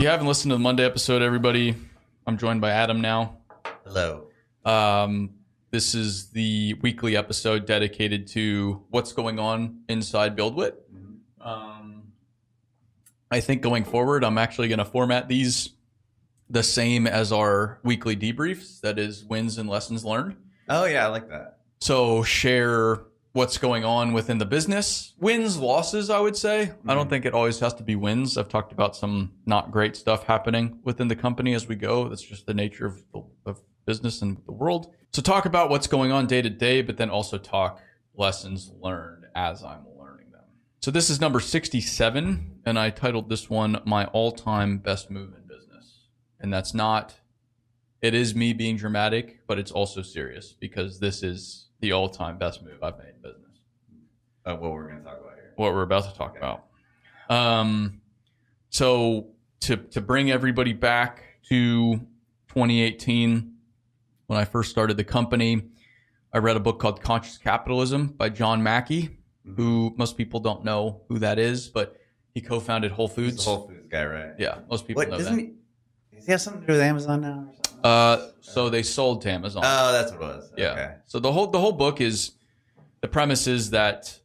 you haven't listened to the Monday episode, everybody, I'm joined by Adam now. Hello. This is the weekly episode dedicated to what's going on inside BuildWitt. I think going forward, I'm actually going to format these the same as our weekly debriefs. That is wins and lessons learned. Oh, yeah, I like that. So share what's going on within the business. Wins, losses, I would say. Mm-hmm. I don't think it always has to be wins. I've talked about some not great stuff happening within the company as we go. That's just the nature of business and the world. So talk about what's going on day to day, but then also talk lessons learned as I'm learning them. So this is number 67, and I titled this one, My All-Time Best Move in Business. And that's not, it is me being dramatic, but it's also serious because this is the all-time best move I've made in business. What we're going to talk about here. What we're about to talk about. So to bring everybody back to 2018, when I first started the company, I read a book called Conscious Capitalism by John Mackey, who most people don't know who that is, but he co-founded Whole Foods. He's the Whole Foods guy, right? Yeah, most people know that. Does he have something to do with Amazon now or something? So they sold to Amazon. Oh, that's what it was. Yeah. Okay. So the whole book is, the premise is that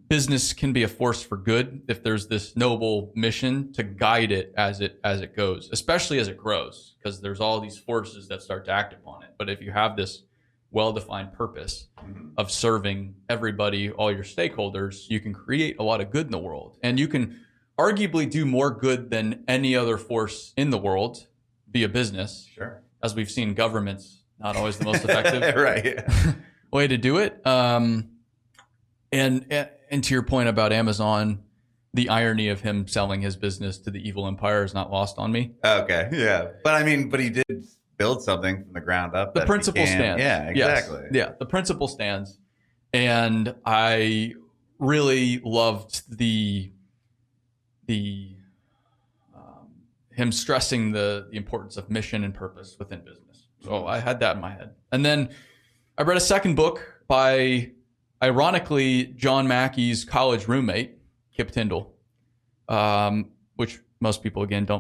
business can be a force for good if there's this noble mission to guide it as it goes, especially as it grows, because there's all these forces that start to act upon it. But if you have this well-defined purpose of serving everybody, all your stakeholders, you can create a lot of good in the world, and you can arguably do more good than any other force in the world via business. Sure. As we've seen, government's not always the most effective right. way to do it. And to your point about Amazon, the irony of him selling his business to the evil empire is not lost on me. Okay. Yeah. But he did build something from the ground up. The principle stands. Yeah, exactly. Yes. Yeah, the principle stands. And I really loved him stressing the importance of mission and purpose within business. So I had that in my head. And then I read a second book by, ironically, John Mackey's college roommate, Kip Tyndall, which most people, again, don't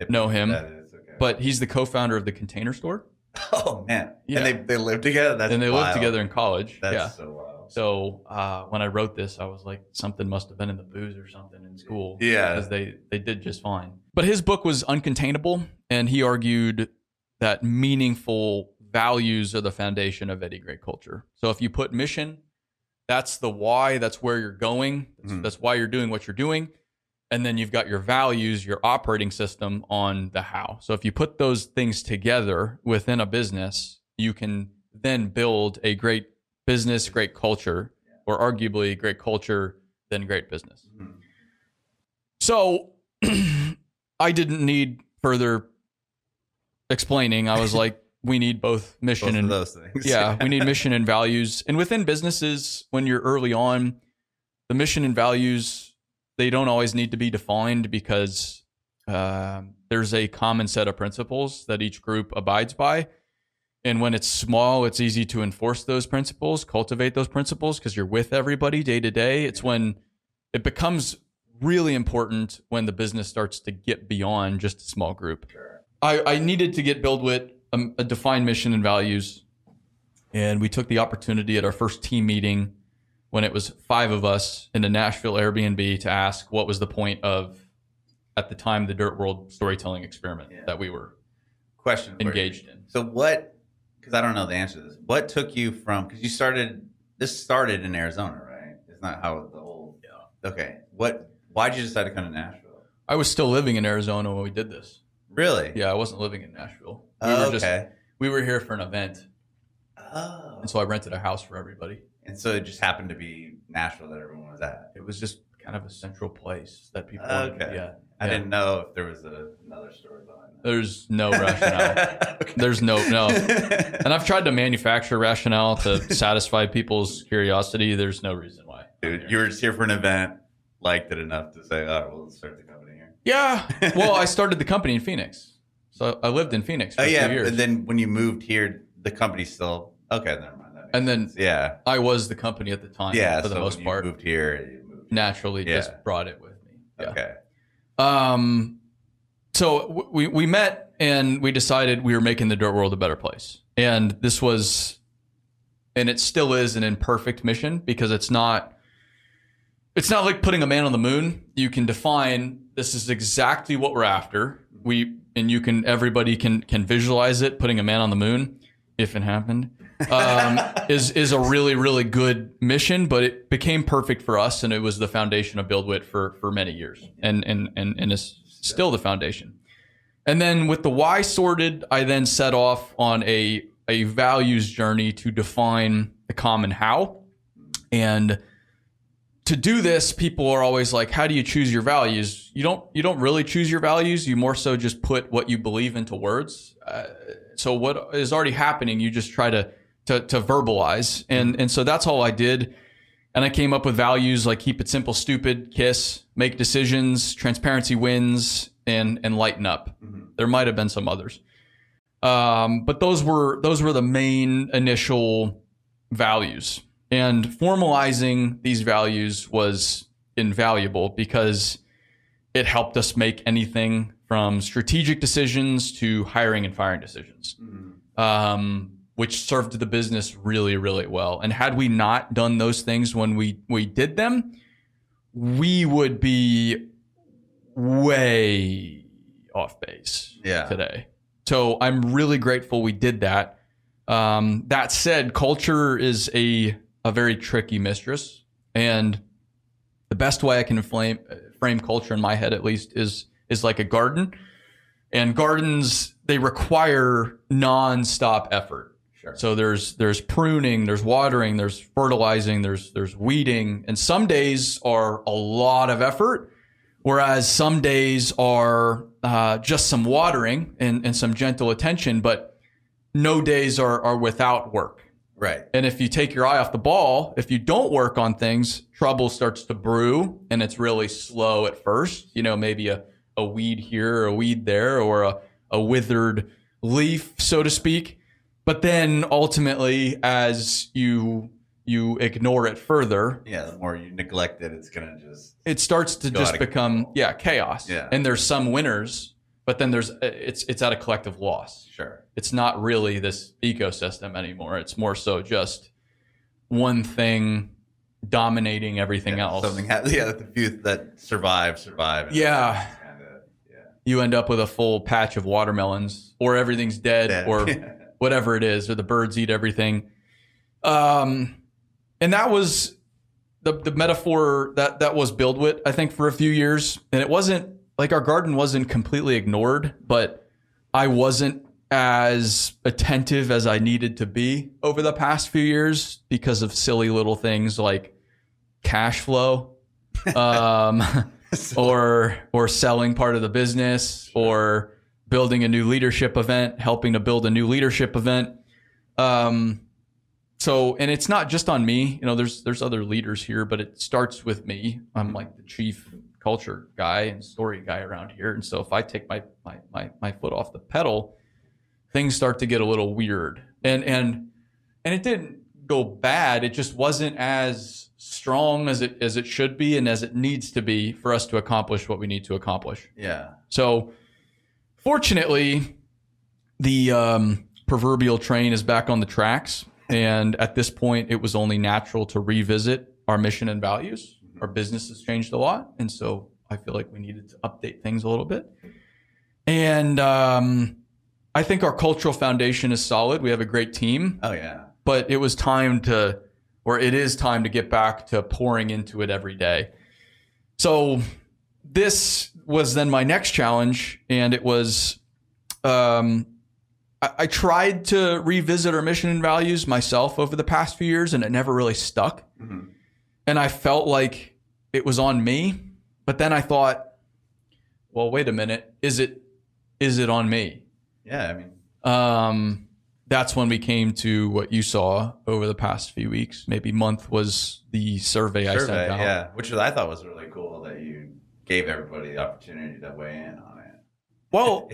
know him. That is, okay. But he's the co-founder of the Container Store. Oh, man. Yeah. And they live together? That's and they wild. lived together in college. That's so wild. So when I wrote this, I was like, something must have been in the booze or something in school. Yeah. Because they did just fine. But his book was uncontainable, and he argued that meaningful values are the foundation of any great culture. So if you put mission, that's the why, that's where you're going. That's why you're doing what you're doing. And then you've got your values, your operating system on the how. So if you put those things together within a business, you can then build a great business, great culture, or arguably great culture, then great business. So I didn't need further explaining. I was like, we need both mission and those things. Yeah, we need mission and values. And within businesses, when you're early on, the mission and values, they don't always need to be defined because there's a common set of principles that each group abides by. And when it's small, it's easy to enforce those principles, cultivate those principles because you're with everybody day to day. It's when it becomes really important when the business starts to get beyond just a small group. Sure. I needed to get BuildWitt a defined mission and values. And we took the opportunity at our first team meeting when it was 5 of us in a Nashville Airbnb to ask what was the point of, at the time, the Dirt World storytelling experiment that we were engaged in. So what, because I don't know the answer to this, what took you from, because this started in Arizona, right? It's not how the whole, okay. Why'd you decide to come to Nashville? I was still living in Arizona when we did this. Really? Yeah, I wasn't living in Nashville. We were here for an event. Oh. And so I rented a house for everybody. And so it just happened to be Nashville that everyone was at. It was just kind of a central place that people wanted to be at. I didn't know if there was another story behind that. There's no rationale. Okay. There's no. And I've tried to manufacture rationale to satisfy people's curiosity. There's no reason why. Dude, you were just here for an event, liked it enough to say, oh, well, let's start the company here. Yeah. Well, I started the company in Phoenix. So I lived in Phoenix for a few years. And then when you moved here, the company's still, okay, never mind. And then yeah, I was the company at the time for the most part. Moved here, naturally just brought it with me. Yeah. Okay. So we met and we decided we were making the dirt world a better place. And this was, and it still is, an imperfect mission, because it's not like putting a man on the moon. You can define, this is exactly what we're after. Everybody can visualize it. Putting a man on the moon, if it happened, is a really, really good mission, but it became perfect for us. And it was the foundation of BuildWitt for many years, and is still the foundation. And then with the why sorted, I then set off on a values journey to define the common how. And to do this, people are always like, how do you choose your values? You don't really choose your values. You more so just put what you believe into words. So what is already happening, you just try to verbalize. And so that's all I did. And I came up with values like keep it simple, stupid, KISS, make decisions, transparency wins, and lighten up. Mm-hmm. There might have been some others. But those were the main initial values. And formalizing these values was invaluable because it helped us make anything from strategic decisions to hiring and firing decisions, which served the business really, really well. And had we not done those things when we did them, we would be way off base today. So I'm really grateful we did that. That said, culture is a very tricky mistress, and the best way I can frame culture in my head, at least, is like a garden. And gardens, they require non-stop effort. Sure. So there's pruning, there's watering, there's fertilizing, there's weeding, and some days are a lot of effort, whereas some days are just some watering and some gentle attention, but no days are without work. Right. And if you take your eye off the ball, if you don't work on things, trouble starts to brew, and it's really slow at first. Maybe a weed here, or a weed there, or a withered leaf, so to speak. But then ultimately, as you ignore it further, the more you neglect it, it starts to just become chaos. Yeah. And there's some winners, but then it's at a collective loss. Sure. It's not really this ecosystem anymore. It's more so just one thing dominating everything else. Something the few that survive. Yeah. You end up with a full patch of watermelons, or everything's dead. Or whatever it is, or the birds eat everything. And that was the metaphor that was BuildWitt, I think, for a few years. And it wasn't like our garden wasn't completely ignored, but I wasn't as attentive as I needed to be over the past few years because of silly little things like cash flow, or selling part of the business, or building a new leadership event, helping to build a new leadership event. And it's not just on me, there's other leaders here, but it starts with me. I'm like the chief culture guy and story guy around here. And so if I take my foot off the pedal, things start to get a little weird. And it didn't go bad. It just wasn't as strong as it should be and as it needs to be for us to accomplish what we need to accomplish. Yeah. So fortunately, the proverbial train is back on the tracks. And at this point, it was only natural to revisit our mission and values. Our business has changed a lot. And so I feel like we needed to update things a little bit. And I think our cultural foundation is solid. We have a great team. Oh, yeah. But it is time to get back to pouring into it every day. So this was then my next challenge. And it was, I tried to revisit our mission and values myself over the past few years, and it never really stuck. Mm-hmm. And I felt like it was on me. But then I thought, well, wait a minute. Is it on me? Yeah, I mean. That's when we came to what you saw over the past few weeks. Maybe month was the survey I sent out. Yeah, which I thought was really cool that you gave everybody the opportunity to weigh in on it. Well,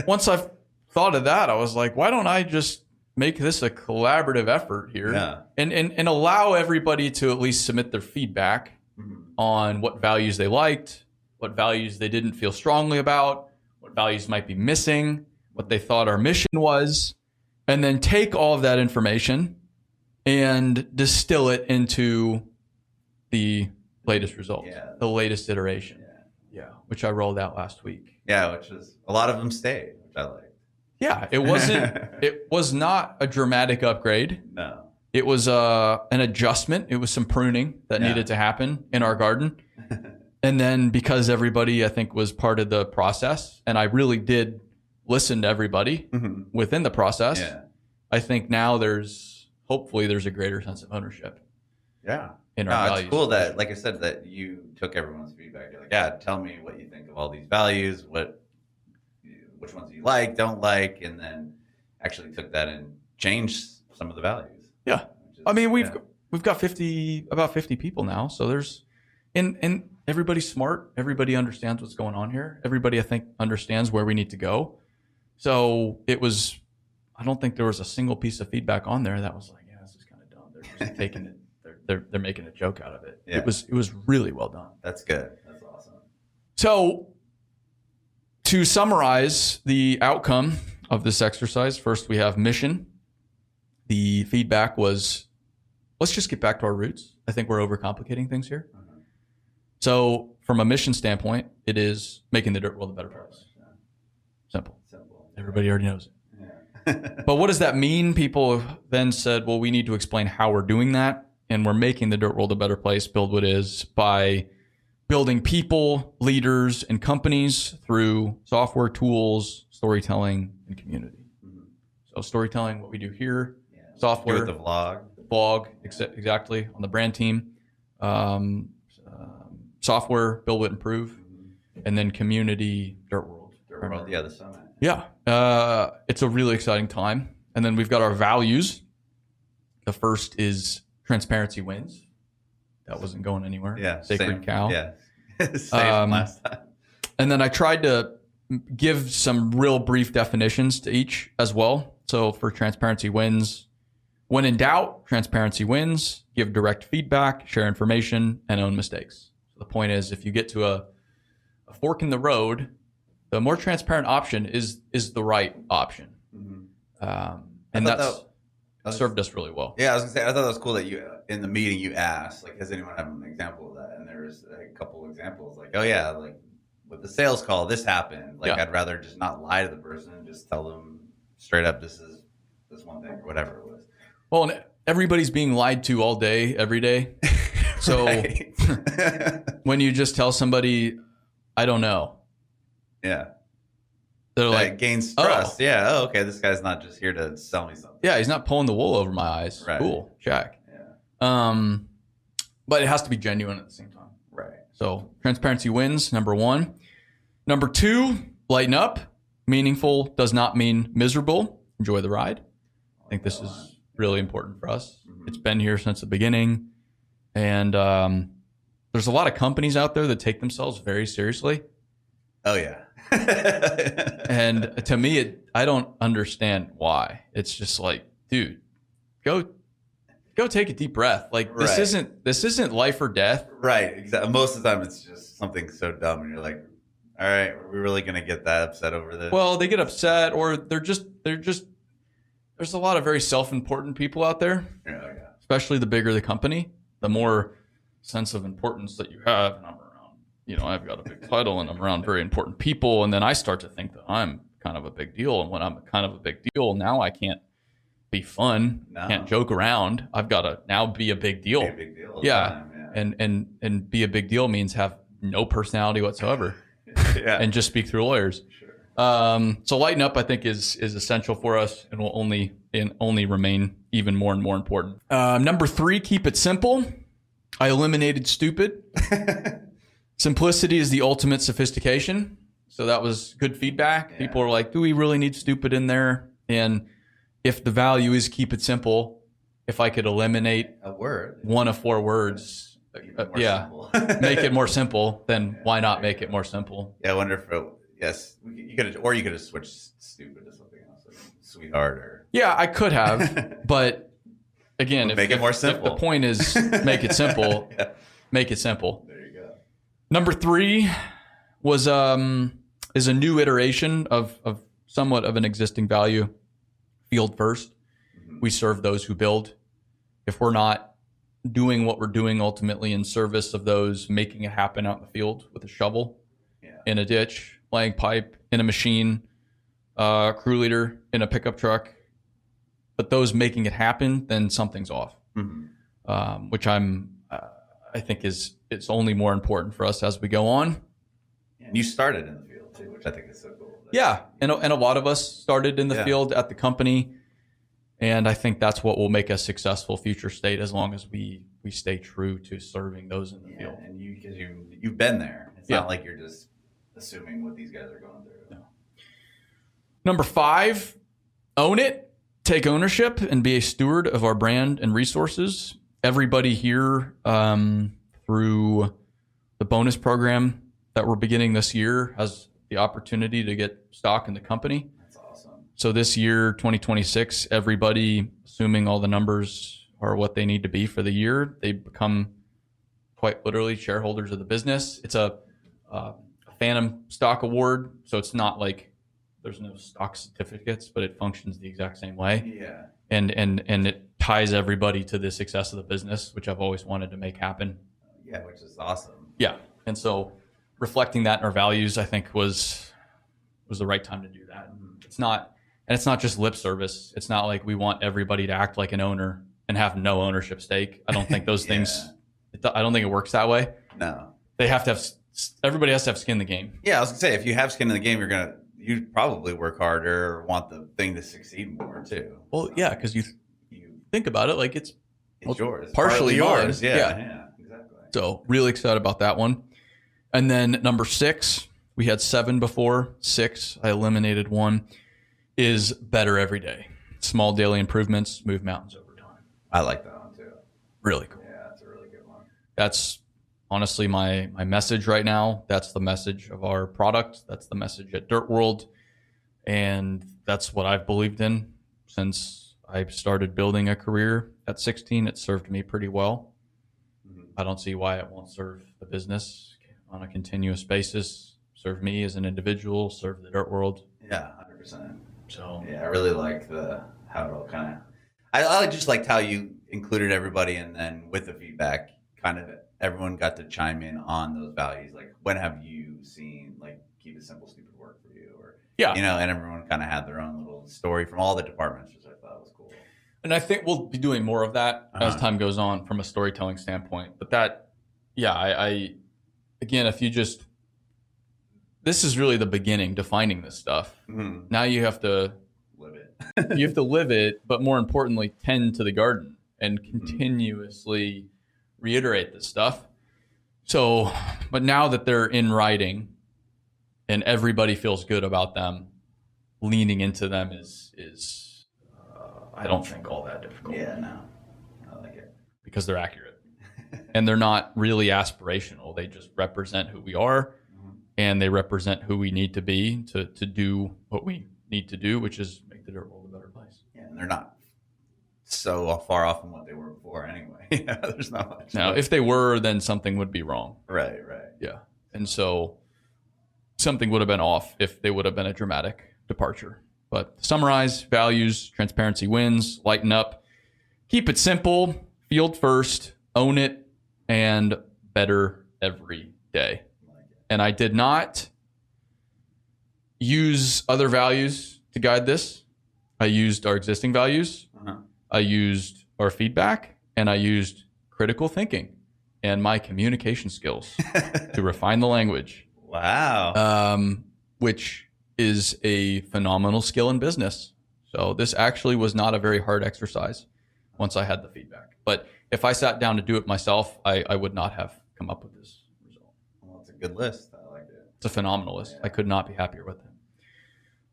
once I thought of that, I was like, why don't I just make this a collaborative effort here and allow everybody to at least submit their feedback on what values they liked, what values they didn't feel strongly about, what values might be missing, what they thought our mission was, and then take all of that information and distill it into the latest results, the latest iteration. Yeah, which I rolled out last week. Yeah, which is a lot of them stayed, which I liked. Yeah, it was not a dramatic upgrade. No. It was an adjustment. It was some pruning that needed to happen in our garden. And then because everybody, I think, was part of the process, and I really did listen to everybody within the process, I think now hopefully there's a greater sense of ownership. Yeah. In our values. It's cool that, like I said, that you took everyone's feedback. You're like, yeah, tell me what you think of all these values, which ones you like, don't like, and then actually took that and changed some of the values. Yeah. I mean, we've got about 50 people now. So there's, and everybody's smart. Everybody understands what's going on here. Everybody, I think, understands where we need to go. So I don't think there was a single piece of feedback on there that was like, yeah, this is kind of dumb. They're just taking it. They're making a joke out of it. Yeah. It was really well done. That's good. That's awesome. So to summarize the outcome of this exercise, first we have mission. The feedback was, let's just get back to our roots. I think we're overcomplicating things here. So from a mission standpoint, it is making the dirt world a better place. Simple. Everybody already knows it. But what does that mean? People then said, well, we need to explain how we're doing that. And we're making the dirt world a better place, BuildWitt is, by building people, leaders, and companies through software, tools, storytelling, and community. So storytelling, what we do here, software. Do with the vlog, exactly, on the brand team. Software, BuildWitt Improve. And then community, Dirt World. The summit. Yeah. It's a really exciting time. And then we've got our values. The first is transparency wins. That wasn't going anywhere. Yeah. Sacred cow. Yeah. Same last time. And then I tried to give some real brief definitions to each as well. So for transparency wins, when in doubt, transparency wins, give direct feedback, share information, and own mistakes. So the point is, if you get to a fork in the road, the more transparent option is the right option. And that's served us really well. Yeah, I was gonna say, I thought that was cool that you, in the meeting, you asked, like, does anyone have an example of that? And there's a couple examples, like, oh yeah, like with the sales call, this happened. Like, I'd rather just not lie to the person and just tell them straight up, this is this one thing or whatever it was. Well, and everybody's being lied to all day, every day. So when you just tell somebody, I don't know. Yeah. They're like, it gains trust. Oh. Yeah. Oh, okay. This guy's not just here to sell me something. Yeah. He's not pulling the wool over my eyes. Right. Cool. Check. Yeah. But it has to be genuine at the same time. Right. So transparency wins, number one. Number two, lighten up. Meaningful does not mean miserable. Enjoy the ride. I think this is really important for us. It's been here since the beginning. And there's a lot of companies out there that take themselves very seriously. Oh, yeah. And to me, I don't understand why. It's just like, dude, go take a deep breath. Like this isn't life or death. Right. Exactly. Most of the time it's just something so dumb and you're like, all right, are we really going to get that upset over this? Well, they get upset, or they're just there's a lot of very self-important people out there. Yeah. Especially the bigger the company, the more sense of importance that you have. And I'm around, I've got a big title and I'm around very important people. And then I start to think that I'm kind of a big deal. And when I'm kind of a big deal, now I can't be fun, can't joke around. I've got to now be a big deal. Be a big deal. Yeah. And be a big deal means have no personality whatsoever. Yeah. And just speak through lawyers. Sure. So lighten up, I think, is essential for us and will only remain even more and more important. Number 3, keep it simple. I eliminated stupid. Simplicity is the ultimate sophistication. So that was good feedback. Yeah. People are like, do we really need stupid in there? And if the value is keep it simple, if I could eliminate a word, one of 4 words, make it more simple, then why not make it more simple? Yeah, I wonder if you could have switched stupid to something else, like sweetheart or. Yeah, I could have, but again, make it more simple. If the point is make it simple, make it simple. There you go. Number 3, is a new iteration of somewhat of an existing value. Field first. We serve those who build. If we're not doing what we're doing ultimately in service of those making it happen out in the field with a shovel, in a ditch, laying pipe, in a machine, crew leader, in a pickup truck, but those making it happen, then something's off. Which I think it's only more important for us as we go on. And you started in the field too, which I think is so cool. And a lot of us started in the field at the company, and I think that's what will make us successful future state as long as we stay true to serving those in the field. And because you've been there, it's not like you're just assuming what these guys are going through. No. Number 5, own it, take ownership, and be a steward of our brand and resources. Everybody here through the bonus program that we're beginning this year has the opportunity to get stock in the company. That's awesome. So this year, 2026, everybody, assuming all the numbers are what they need to be for the year, they become quite literally shareholders of the business. It's a phantom stock award, so it's not like there's no stock certificates, but it functions the exact same way. Yeah. And it ties everybody to the success of the business, which I've always wanted to make happen. Yeah, which is awesome. Yeah. And so reflecting that in our values, I think was the right time to do that. It's not just lip service. It's not like we want everybody to act like an owner and have no ownership stake. I don't think those things, I don't think it works that way. No. They have to have, everybody has to have skin in the game. Yeah, I was gonna say, if you have skin in the game, you'd probably work harder or want the thing to succeed more too. Well, yeah, because you think about it, like it's yours. Partially yours. Yeah, exactly. So really excited about that one. And then number 6, we had 7 before. 6, I eliminated 1, is better every day. Small daily improvements move mountains over time. I like that one too. Really cool. Yeah, that's a really good one. That's honestly my message right now. That's the message of our product. That's the message at Dirt World. And that's what I've believed in since I started building a career at 16. It served me pretty well. I don't see why it won't serve the business on a continuous basis, serve me as an individual, serve the Dirt World. Yeah, 100%. So yeah, I really like how it all kind of. I just liked how you included everybody, and then with the feedback, kind of everyone got to chime in on those values. Like, when have you seen keep it simple, stupid work for you, or and everyone kind of had their own little story from all the departments, which I thought was cool. And I think we'll be doing more of that as time goes on from a storytelling standpoint. But I again, if you just, this is really the beginning, defining this stuff. Mm-hmm. Now you have to live it. You have to live it, but more importantly, tend to the garden and continuously reiterate this stuff. So, but now that they're in writing and everybody feels good about them, leaning into them is I don't think all that difficult. Yeah, no, I like it. Because they're accurate. And they're not really aspirational. They just represent who we are, and they represent who we need to be to do what we need to do, which is make the Dirt World a better place. Yeah, and they're not so far off from what they were before anyway. There's not much. Now, if they were, then something would be wrong. Right. Yeah. And so something would have been off if they would have been a dramatic departure. But to summarize, values, transparency wins, lighten up, keep it simple, field first, own it, and better every day. And I did not use other values to guide this. I used our existing values. I used our feedback, and I used critical thinking and my communication skills to refine the language. Wow. Which is a phenomenal skill in business. So this actually was not a very hard exercise once I had the feedback. But if I sat down to do it myself, I would not have come up with this result. Well, it's a good list. I like it. It's a phenomenal list. I could not be happier with it.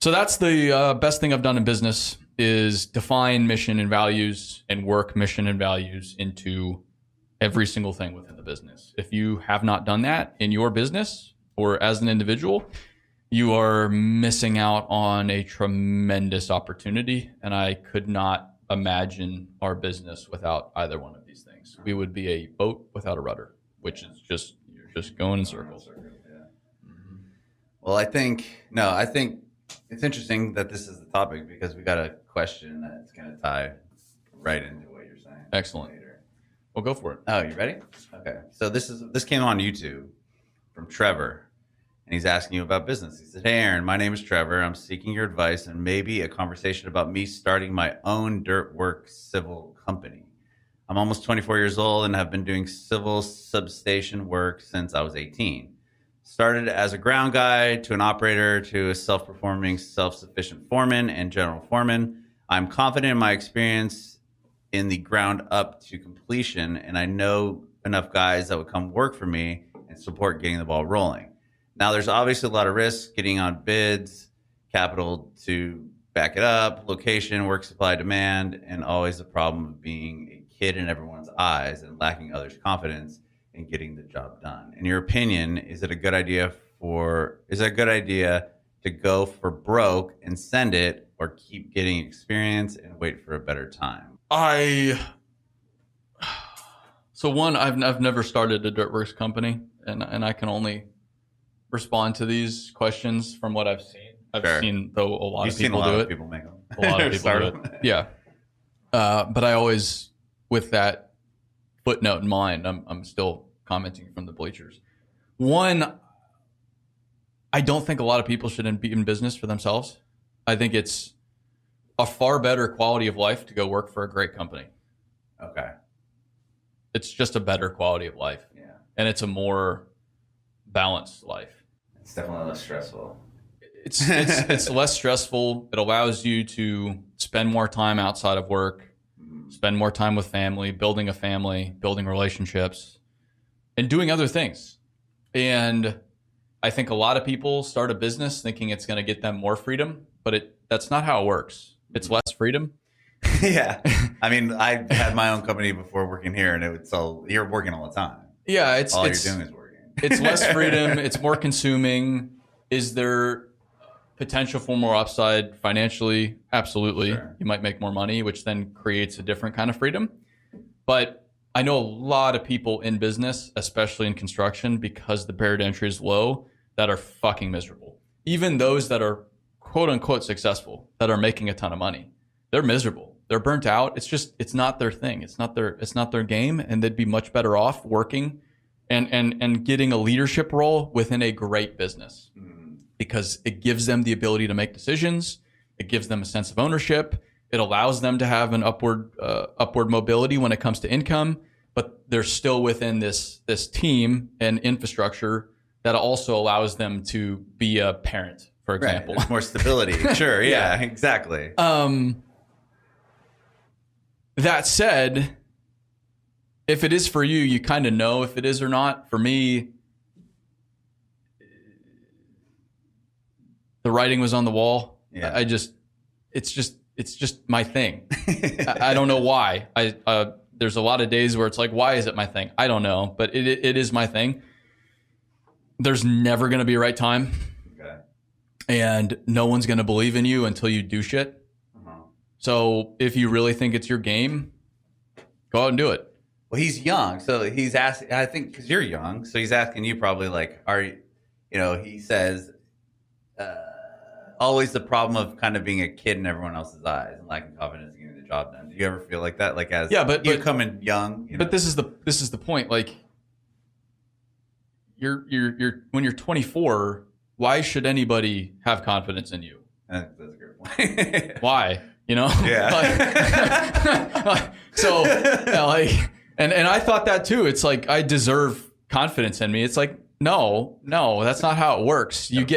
So that's the best thing I've done in business is define mission and values and work mission and values into every single thing within the business. If you have not done that in your business or as an individual, you are missing out on a tremendous opportunity. And I could not imagine our business without either one of these things. We would be a boat without a rudder, which is you're just going in circles. Well, I think it's interesting that this is the topic because we got a question that's going to tie right into what you're saying. Excellent. Later. Well, go for it. Oh, you ready? Okay. So this came on YouTube from Trevor, and he's asking you about business. He said, "Hey, Aaron, my name is Trevor. I'm seeking your advice and maybe a conversation about me starting my own dirt work civil company. I'm almost 24 years old and have been doing civil substation work since I was 18. Started as a ground guy to an operator to a self-performing, self-sufficient foreman and general foreman. I'm confident in my experience in the ground up to completion, and I know enough guys that would come work for me and support getting the ball rolling. Now, there's obviously a lot of risks getting on bids, capital to back it up, location, work supply, demand, and always the problem of being a kid in everyone's eyes and lacking others' confidence in getting the job done. In your opinion, is it a good idea to go for broke and send it, or keep getting experience and wait for a better time?" So one, I've never started a Dirtworks company, and I can only respond to these questions from what I've seen. I've seen, though, a lot of people do it. People make them. A lot of people do it. Yeah. But I always, with that footnote in mind, I'm still commenting from the bleachers. One, I don't think a lot of people should be in business for themselves. I think it's a far better quality of life to go work for a great company. Okay. It's just a better quality of life. Yeah. And it's a more balanced life. It's definitely less stressful. It's less stressful. It allows you to spend more time outside of work, spend more time with family, building relationships, and doing other things. And I think a lot of people start a business thinking it's going to get them more freedom, but that's not how it works. It's less freedom. Yeah. I mean, I had my own company before working here, and you're working all the time. Yeah. You're doing is working. It's less freedom. It's more consuming. Is there potential for more upside financially? Absolutely. Sure. You might make more money, which then creates a different kind of freedom. But I know a lot of people in business, especially in construction, because the barrier to entry is low, that are fucking miserable. Even those that are quote unquote successful, that are making a ton of money, they're miserable. They're burnt out. It's not their thing. It's not their game. And they'd be much better off working and getting a leadership role within a great business, because it gives them the ability to make decisions. It gives them a sense of ownership. It allows them to have an upward mobility when it comes to income, but they're still within this team and infrastructure that also allows them to be a parent, for example. Right. There's more stability. Sure. Yeah, exactly. That said, if it is for you, you kind of know if it is or not. For me, the writing was on the wall. Yeah. It's just my thing. I don't know why. There's a lot of days where it's like, why is it my thing? I don't know, but it is my thing. There's never going to be a right time. Okay. And no one's going to believe in you until you do shit. So if you really think it's your game, go out and do it. Well, he's young, so he's asking, I think, because you're young, so he's asking you probably like, he says, always the problem of kind of being a kid in everyone else's eyes and lacking confidence in getting the job done. Do you ever feel like that? Like but you come in young, But this is the point. Like you're when you're 24, why should anybody have confidence in you? That's a great point. Why? Yeah. And I thought that too. It's like, I deserve confidence in me. It's like, no, that's not how it works. You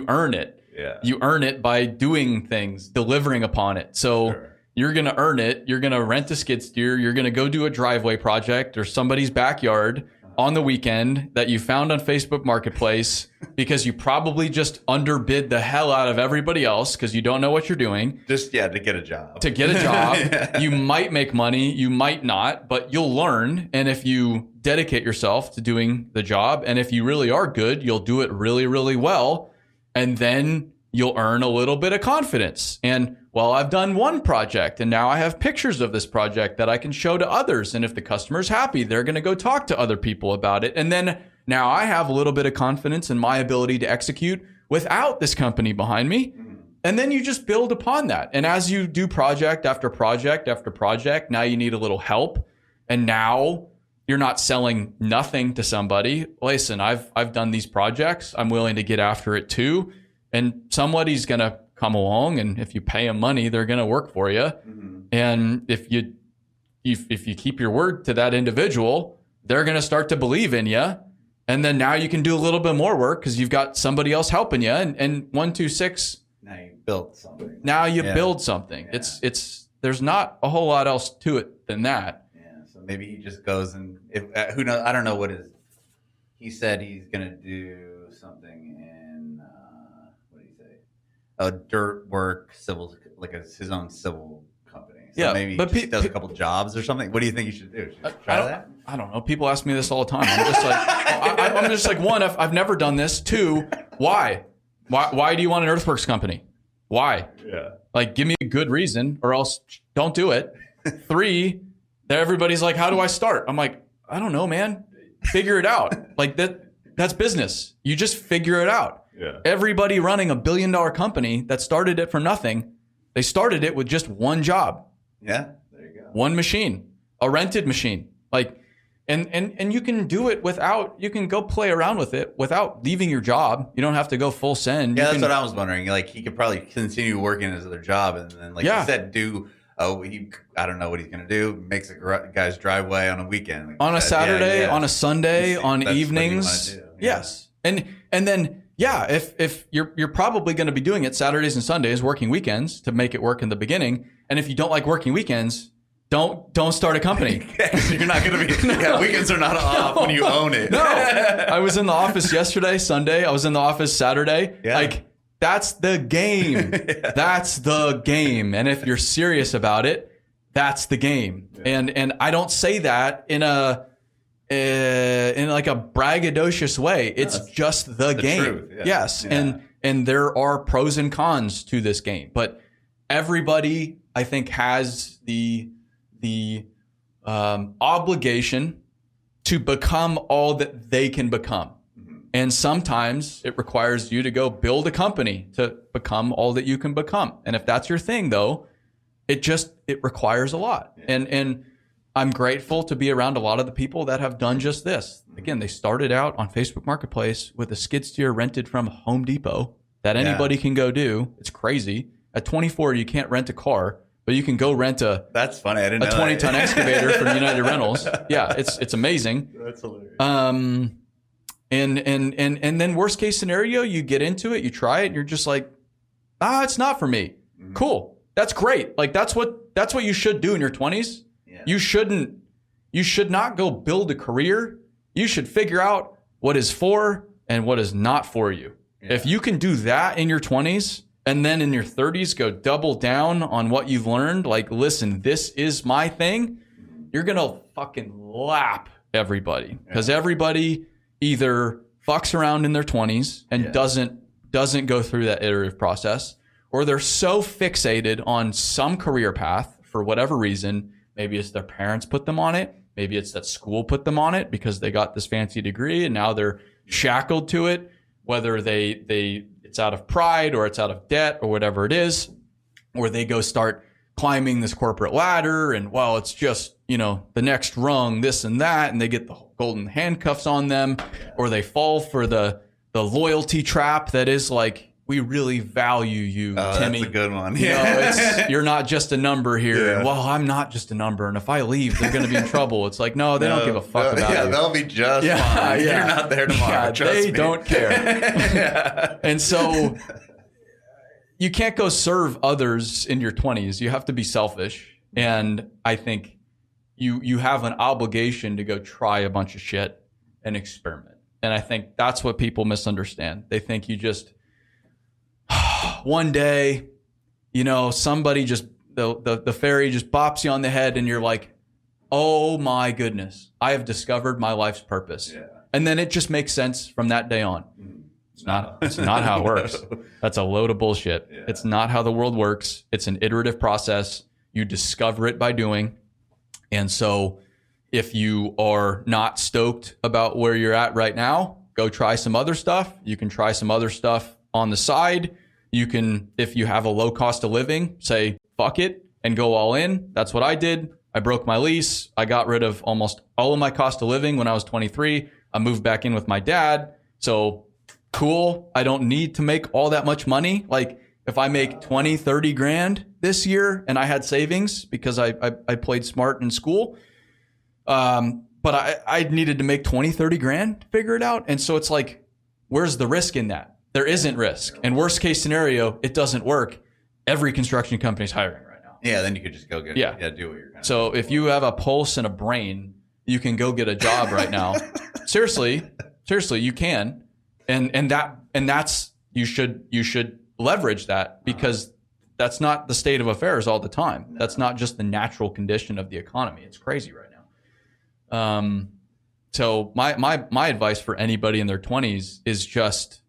earn it. Yeah. You earn it by doing things, delivering upon it. So You're going to earn it. You're going to rent a skid steer. You're going to go do a driveway project or somebody's backyard on the weekend that you found on Facebook Marketplace because you probably just underbid the hell out of everybody else because you don't know what you're doing. To get a job. Yeah. You might make money, you might not, but you'll learn. And if you dedicate yourself to doing the job, and if you really are good, you'll do it really, really well. And then you'll earn a little bit of confidence. And well, I've done one project and now I have pictures of this project that I can show to others. And if the customer's happy, they're going to go talk to other people about it. And then Now I have a little bit of confidence in my ability to execute without this company behind me. And then you just build upon that. And as you do project after project after project, now you need a little help. And now you're not selling nothing to somebody. Listen, I've done these projects. I'm willing to get after it too. And somebody's going to come along, and if you pay them money, they're going to work for you. And if you keep your word to that individual, they're going to start to believe in you. And then now you can do a little bit more work because you've got somebody else helping you. And 1, 2, 6. Now you built something. Now you build something. Yeah. It's there's not a whole lot else to it than that. Yeah. So maybe he just goes and who knows? I don't know what he said he's going to do something in what did he say? A dirt work civil, like his own civil company. So maybe he just does a couple jobs or something. What do you think you should do? Should you try that? I don't know. People ask me this all the time. I'm just like, I'm just like, one, I've never done this. 2, why? Why do you want an earthworks company? Why? Yeah. Like, give me a good reason, or else don't do it. 3, everybody's like, how do I start? I'm like, I don't know, man. Figure it out. Like that's business. You just figure it out. Yeah. Everybody running $1 billion company that started it for nothing, they started it with just one job. Yeah. There you go. One machine, a rented machine. Like, and you can do it without, you can go play around with it without leaving your job. You don't have to go full send. Yeah, that's what I was wondering. Like, he could probably continue working his other job, and then, like you said, I don't know what he's going to do. Makes a guy's driveway on a weekend. Like on a Saturday, on a Sunday, on evenings. Yes. And then, if you're probably going to be doing it Saturdays and Sundays, working weekends to make it work in the beginning. And if you don't like working weekends, don't start a company. You're not going to be. Yeah, weekends are not off when you own it. No. I was in the office yesterday, Sunday. I was in the office Saturday. Yeah. Like, that's the game. That's the game. And if you're serious about it, that's the game. Yeah. And I don't say that in like a braggadocious way. It's just the game. Truth. Yeah. Yes. Yeah. And there are pros and cons to this game, but everybody, I think, has the obligation to become all that they can become. And sometimes it requires you to go build a company to become all that you can become. And if that's your thing, though, it requires a lot. Yeah. And I'm grateful to be around a lot of the people that have done just this. Again, they started out on Facebook Marketplace with a skid steer rented from Home Depot that anybody can go do. It's crazy. At 24, you can't rent a car, but you can go rent That's funny. I didn't know a 20-ton excavator from United Rentals. Yeah, it's amazing. That's hilarious. And then worst case scenario, you get into it, you try it, and you're just like, it's not for me. Mm-hmm. Cool. That's great. Like that's what you should do in your 20s. Yeah. You should not go build a career. You should figure out what is for and what is not for you. Yeah. If you can do that in your 20s and then in your 30s go double down on what you've learned, like, listen, this is my thing, you're going to fucking lap everybody. Because everybody either fucks around in their 20s and doesn't go through that iterative process, or they're so fixated on some career path for whatever reason. Maybe it's their parents put them on it. Maybe it's that school put them on it because they got this fancy degree and now they're shackled to it, whether it's out of pride or it's out of debt or whatever it is, or they go start climbing this corporate ladder and, well, it's just, the next rung, this and that, and they get the golden handcuffs on them, or they fall for the loyalty trap that is like, we really value you, Timmy. That's a good one. You're not just a number here. Yeah. Well, I'm not just a number, and if I leave, they're going to be in trouble. It's like, no, they don't give a fuck about you. Yeah, they'll be just fine. Yeah. You're not there tomorrow. They don't care. And so you can't go serve others in your 20s. You have to be selfish. And I think you have an obligation to go try a bunch of shit and experiment. And I think that's what people misunderstand. They think you just... one day, somebody just, the fairy just bops you on the head and you're like, oh my goodness, I have discovered my life's purpose. Yeah. And then it just makes sense from that day on. It's not how it works. That's a load of bullshit. Yeah. It's not how the world works. It's an iterative process. You discover it by doing. And so If you are not stoked about where you're at right now, go try some other stuff. You can try some other stuff on the side. You can, if you have a low cost of living, say, fuck it and go all in. That's what I did. I broke my lease. I got rid of almost all of my cost of living when I was 23. I moved back in with my dad. So cool. I don't need to make all that much money. Like if I make 20, 30 grand this year and I had savings because I played smart in school, but I needed to make 20, 30 grand to figure it out. And so it's like, where's the risk in that? There isn't risk. And worst case scenario, it doesn't work. Every construction company is hiring right now. Yeah, then you could just go get do what you're going to So if you have a pulse and a brain, you can go get a job right now. Seriously, you can. And that's you should leverage that because that's not the state of affairs all the time. No. That's not just the natural condition of the economy. It's crazy right now. So my advice for anybody in their 20s is just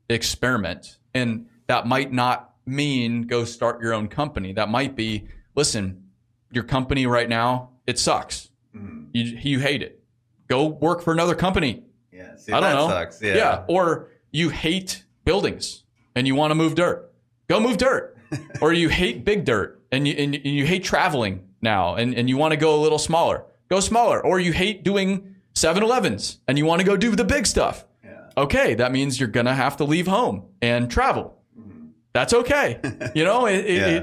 experiment. And that might not mean go start your own company. That might be, listen, your company right now, it sucks. Mm. You hate it. Go work for another company. Yeah, see, I don't know. Sucks. Yeah. Or you hate buildings and you want to move dirt. Go move dirt. Or you hate big dirt and you hate traveling now and you want to go a little smaller. Go smaller. Or you hate doing 7-Elevens and you want to go do the big stuff. Yeah. Okay, that means you're going to have to leave home and travel. Mm-hmm. That's okay. You know,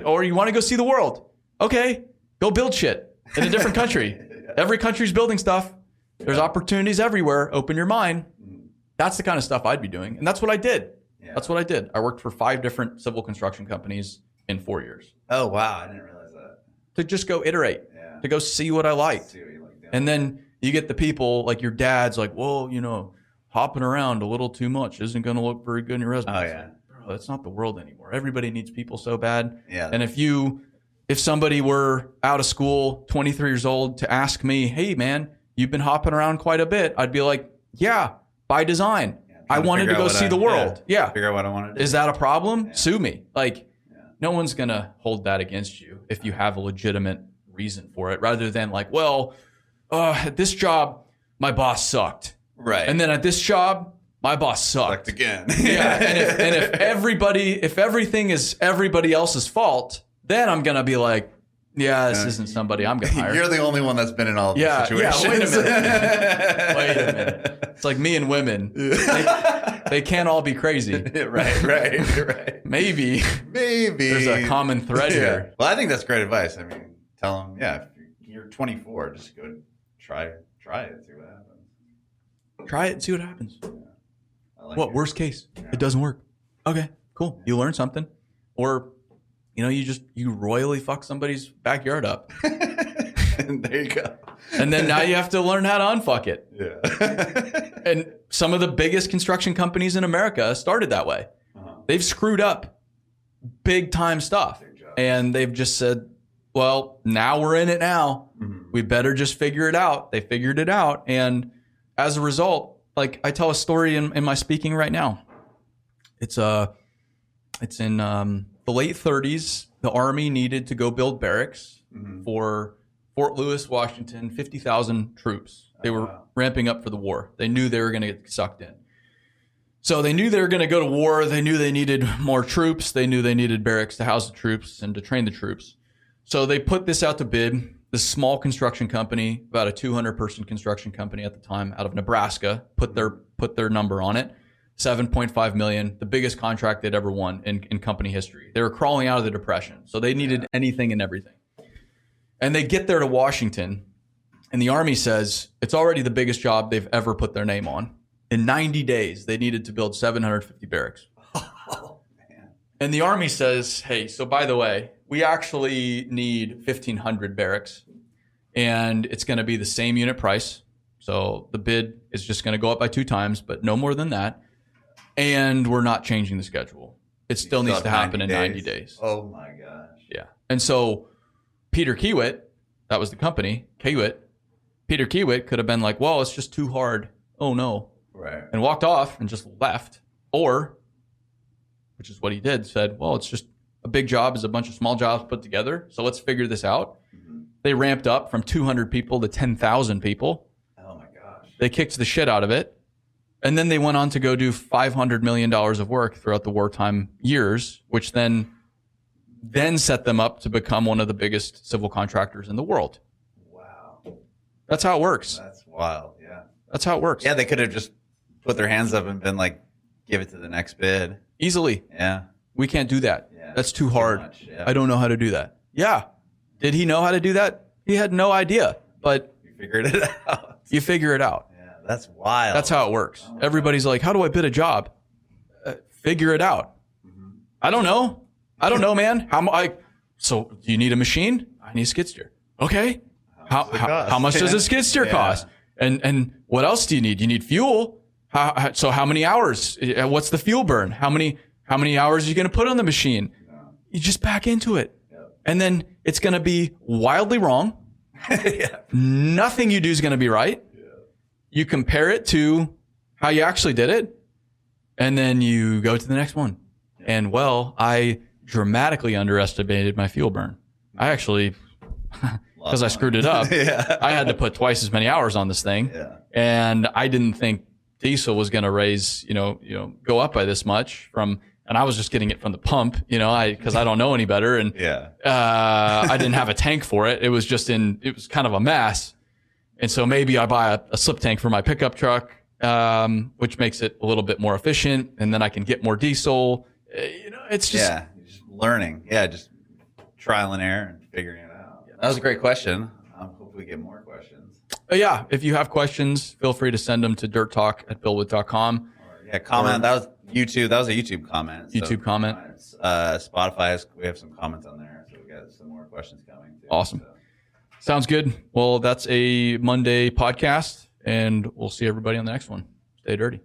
or you want to go see the world. Okay, go build shit in a different country. Every country's building stuff. There's opportunities everywhere. Open your mind. That's the kind of stuff I'd be doing. And that's what I did. Yeah. That's what I did. I worked for 5 different civil construction companies in 4 years. Oh, wow. I didn't realize that. To just go iterate. Yeah. To go see what I liked. See what you like, and then you get the people like your dad's like, well, you know, hopping around a little too much isn't going to look very good in your resume. Oh, yeah. Like, bro, that's not the world anymore. Everybody needs people so bad. Yeah. And if somebody were out of school, 23 years old, to ask me, hey, man, you've been hopping around quite a bit, I'd be like, yeah, by design. I wanted to go see the world. Yeah. Figure out what I want to do. Is that a problem? Yeah. Sue me. Like, no one's going to hold that against you if you have a legitimate reason for it, rather than like, well, at this job, my boss sucked. Right. And then at this job, my boss sucked again. Yeah. And if everything is everybody else's fault, then I'm going to be like, yeah, this isn't somebody I'm going to hire. You're the only one that's been in all of these situations. Yeah, wait a minute. It's like me and women. They can't all be crazy. Right. Maybe. There's a common thread here. Well, I think that's great advice. I mean, tell them, if you're 24, just go try it, see what happens. Try it and see what happens. Yeah. What, worst case? Yeah. It doesn't work. Okay, cool. Yeah. You learn something. Or... you know, you royally fuck somebody's backyard up. And there you go. And then now you have to learn how to unfuck it. Yeah. And some of the biggest construction companies in America started that way. Uh-huh. They've screwed up big time stuff. And they've just said, well, now we're in it now. Mm-hmm. We better just figure it out. They figured it out. And as a result, like I tell a story in my speaking right now. It's in the late 30s, the Army needed to go build barracks for Fort Lewis, Washington, 50,000 troops. They were ramping up for the war. They knew they were going to get sucked in. So they knew they were going to go to war. They knew they needed more troops. They knew they needed barracks to house the troops and to train the troops. So they put this out to bid. This small construction company, about a 200-person construction company at the time out of Nebraska, put their number on it. $7.5 million, the biggest contract they'd ever won in company history. They were crawling out of the Depression, so they needed anything and everything. And they get there to Washington, and the Army says it's already the biggest job they've ever put their name on. In 90 days, they needed to build 750 barracks. Oh, man. And the Army says, hey, so by the way, we actually need 1,500 barracks, and it's going to be the same unit price. So the bid is just going to go up by 2 times, but no more than that. And we're not changing the schedule. It still needs to happen in 90 days. Oh, my gosh. Yeah. And so Peter Kiewit, that was the company, Peter Kiewit could have been like, well, it's just too hard. Oh, no. Right. And walked off and just left. Or, which is what he did, said, well, it's just a big job is a bunch of small jobs put together. So let's figure this out. Mm-hmm. They ramped up from 200 people to 10,000 people. Oh my gosh. They kicked the shit out of it. And then they went on to go do $500 million of work throughout the wartime years, which then set them up to become one of the biggest civil contractors in the world. Wow. That's how it works. That's wild. Yeah. That's how it works. Yeah, they could have just put their hands up and been like, give it to the next bid. Easily. Yeah. We can't do that. Yeah. That's too hard. Much, yeah. I don't know how to do that. Yeah. Did he know how to do that? He had no idea, but You figured it out. you figure it out. Yeah, that's wild. That's how it works. Oh, Everybody's like, how do I bid a job? Figure it out. Mm-hmm. I don't know, man. So do you need a machine? I need a skid steer. Okay. How much does a skid steer cost? And what else do you need? You need fuel. So how many hours? What's the fuel burn? How many hours are you going to put on the machine? You just back into it. And then it's going to be wildly wrong. Yeah. Nothing you do is going to be right. Yeah. You compare it to how you actually did it. And then you go to the next one. And well, I dramatically underestimated my fuel burn. I actually, because I screwed it up, Yeah. I had to put twice as many hours on this thing. Yeah. And I didn't think diesel was going to raise, go up by this much and I was just getting it from the pump, because I don't know any better. And Yeah. I didn't have a tank for it. It was kind of a mess. And so maybe I buy a slip tank for my pickup truck, which makes it a little bit more efficient. And then I can get more diesel. It's just. Yeah. Just learning. Yeah. Just trial and error and figuring it out. That was a great question. Hope we get more questions. Yeah. If you have questions, feel free to send them to dirttalk@buildwit.com. Yeah. Comment. That was YouTube. That was a YouTube comment. YouTube comment. Spotify, we have some comments on there. So we got some more questions coming too. Awesome. So. Sounds good. Well, that's a Monday podcast, and we'll see everybody on the next one. Stay dirty.